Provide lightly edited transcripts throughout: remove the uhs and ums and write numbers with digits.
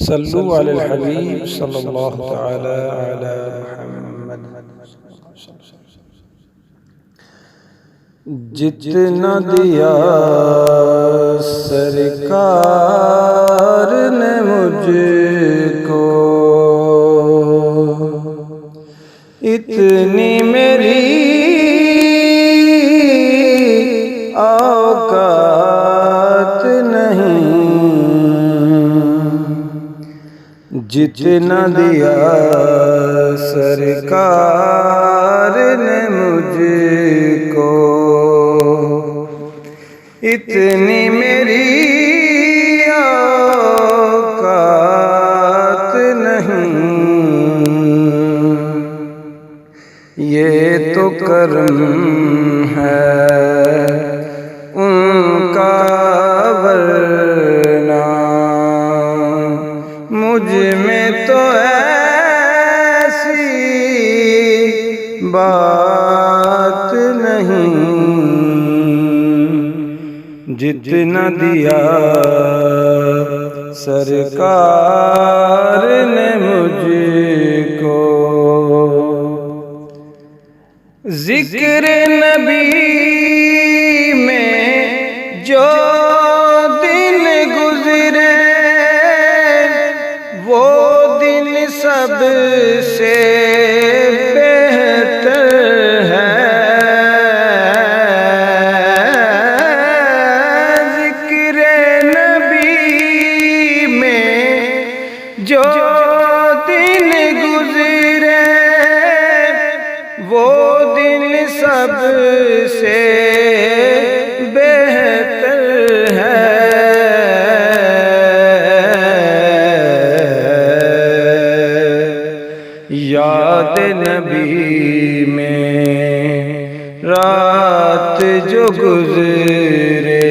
सल्लु अलल हबीब सल्लल्लाहु तआला अला मुहम्मद। जितना दिया सरकार ने मुझको, इतनी मेरी औकात नहीं। जितना दिया सरकार ने मुझको, इतनी मेरी औकात नहीं। ये तो करम है उनका, वरना मुझ में तो ऐसी बात नहीं। जितना दिया सरकार ने मुझको, जिक्र नबी में जो दिन गुजरे, वो दिन सबसे बेहतर है। जिक्र नबी में जो दिन गुजरे, वो दिन सबसे बेहतर है। याद नबी में रात जो गुजरे,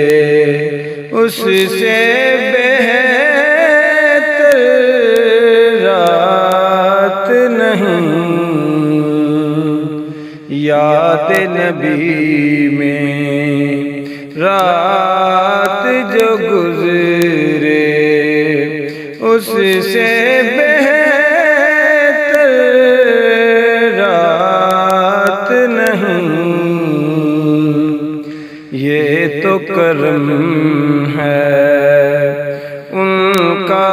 उससे बेहतर रात नहीं। याद नबी में रात जो गुजरे, उससे बेहतर रात नहीं। ये तो करम है उनका,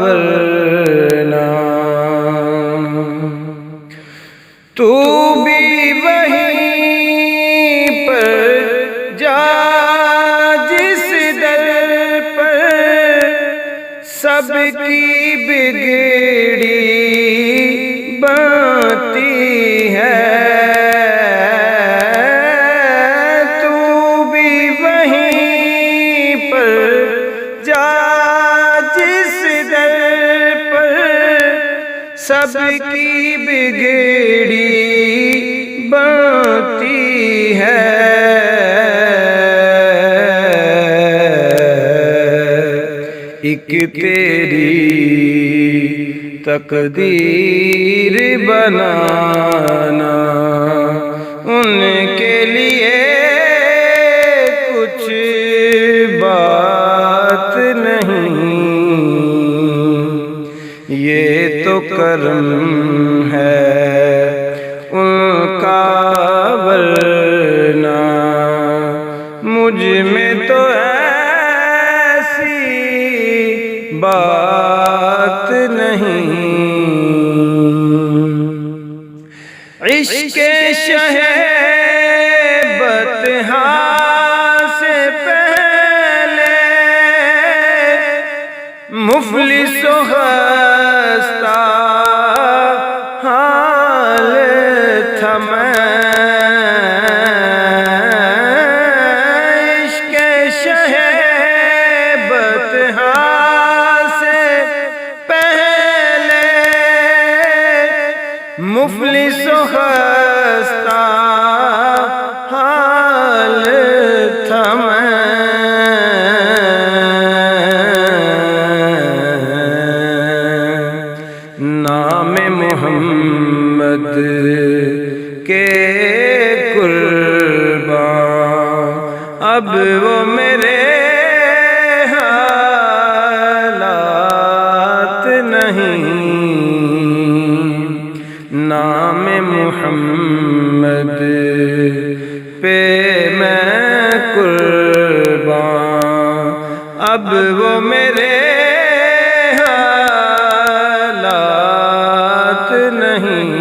वरना तू भी वहीं पर जा जिस दर पर सबकी बिगड़ी बनती है। तू भी वहीं पर जा जिस दर पर सबकी बिगड़ी बनती है। एक तेरी तकदीर बनाना, उनके लिए कुछ बात नहीं। ये तो करम है उनका, वरना मुझ में तो ऐसी बात नहीं। इश्क़ शहबत से पहले मुफलिस खस्ता हाल था मैं। इश्क़ शहबत से पहले मुफलिस खस्ता हाल था मैं। अब वो मेरे हालात नहीं,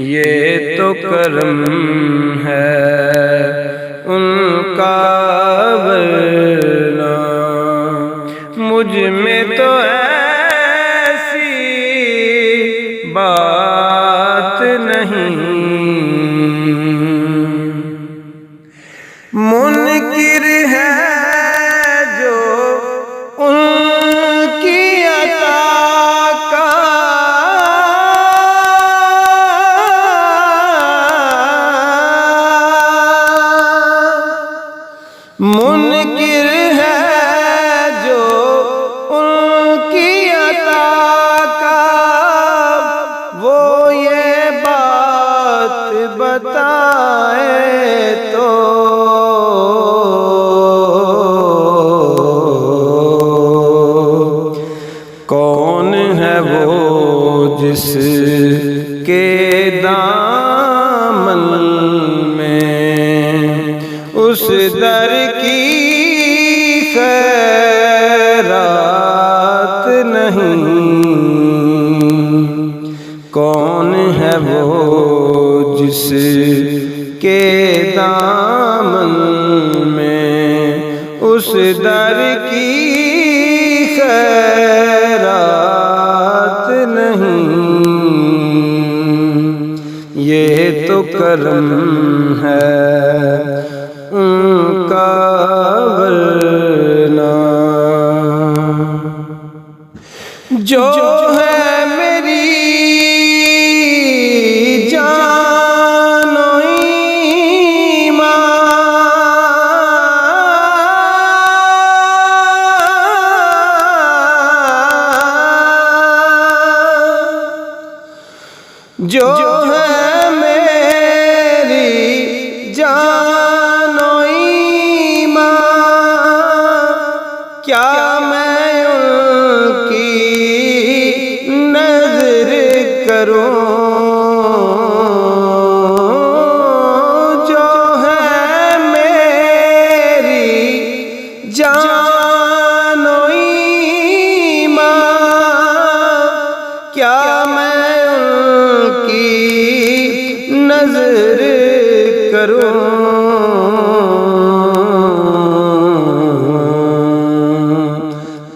ये तो करम है उनका, वरना मुझ में तो ऐसी बात नहीं। मुनकिर है जो उनकी अता का, मुनकिर है जो उनकी अता का, वो ये बात बताए तो कौन है वो जिसके दामन में उस दर की खैरात नहीं। कौन है वो जिसके दामन में उस दर की खैरात नहीं, ये तो करम है उनका, वरना जो है मेरी जानो ईमान, जो है मेरी जानो ईमान, क्या मैं उनकी नजर करूं। जो है मेरी जानो ईमान, क्या मैं उनकी नजर करूं।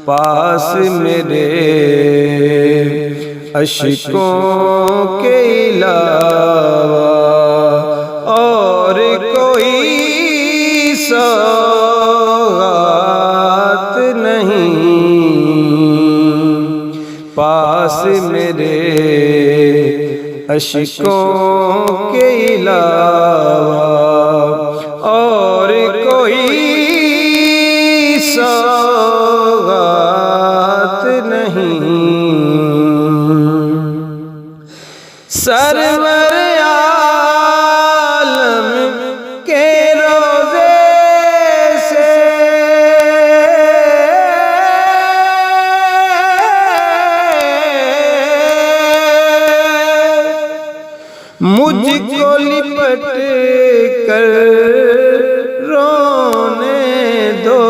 पास मेरे अश्कों के अलावा और कोई सौगात नहीं। पास मेरे अश्कों के अलावा और कोई सौगात नहीं। सरवर आलम के रोज़े से मुझको लिपट कर रोने दो।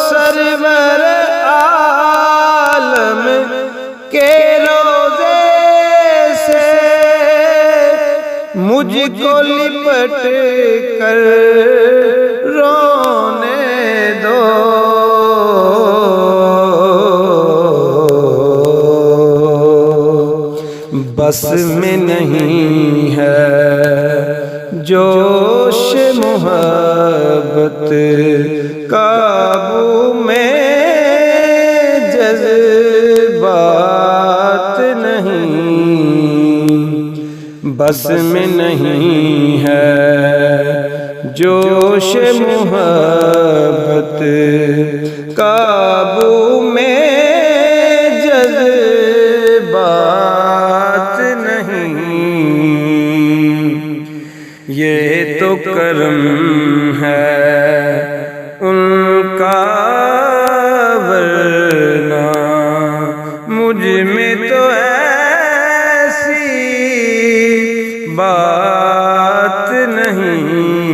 सरवर आलम के रोज़े से मुझको लिपट कर रोने दो। बस में नहीं है जोश मोहब्बत, काबू में जज्बात नहीं। बस में नहीं है जोश मोहब्बत, काबू में जज्बात नहीं। ये तो करम है उनका, वरना मुझ में तो ऐसी बात नहीं।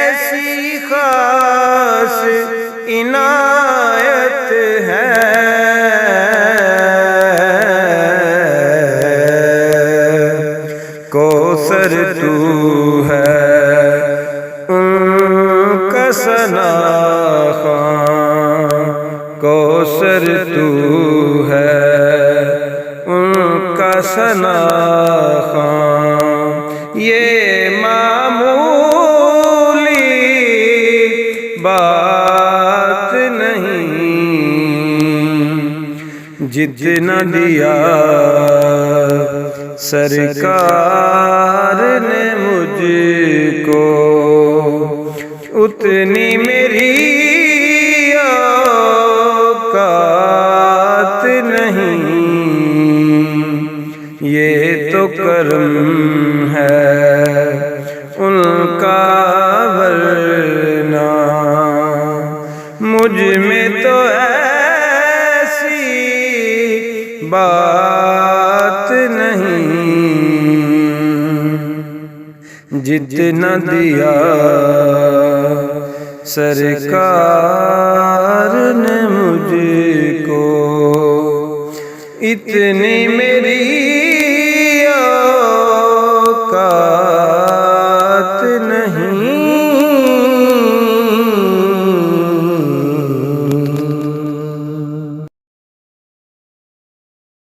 ऐसी खास इनायत है, कौसर तू है उनका सनाख़ां, कौसर तू है उनका सनाख़ां। ये मामूली बात नहीं, जितना दिया सरकार ने मुझको, उतनी मेरी औकात नहीं। ये तो करम है उनका, वरना मुझ में तो ऐसी बात नहीं। जितना दिया सरकार ने मुझको, इतनी में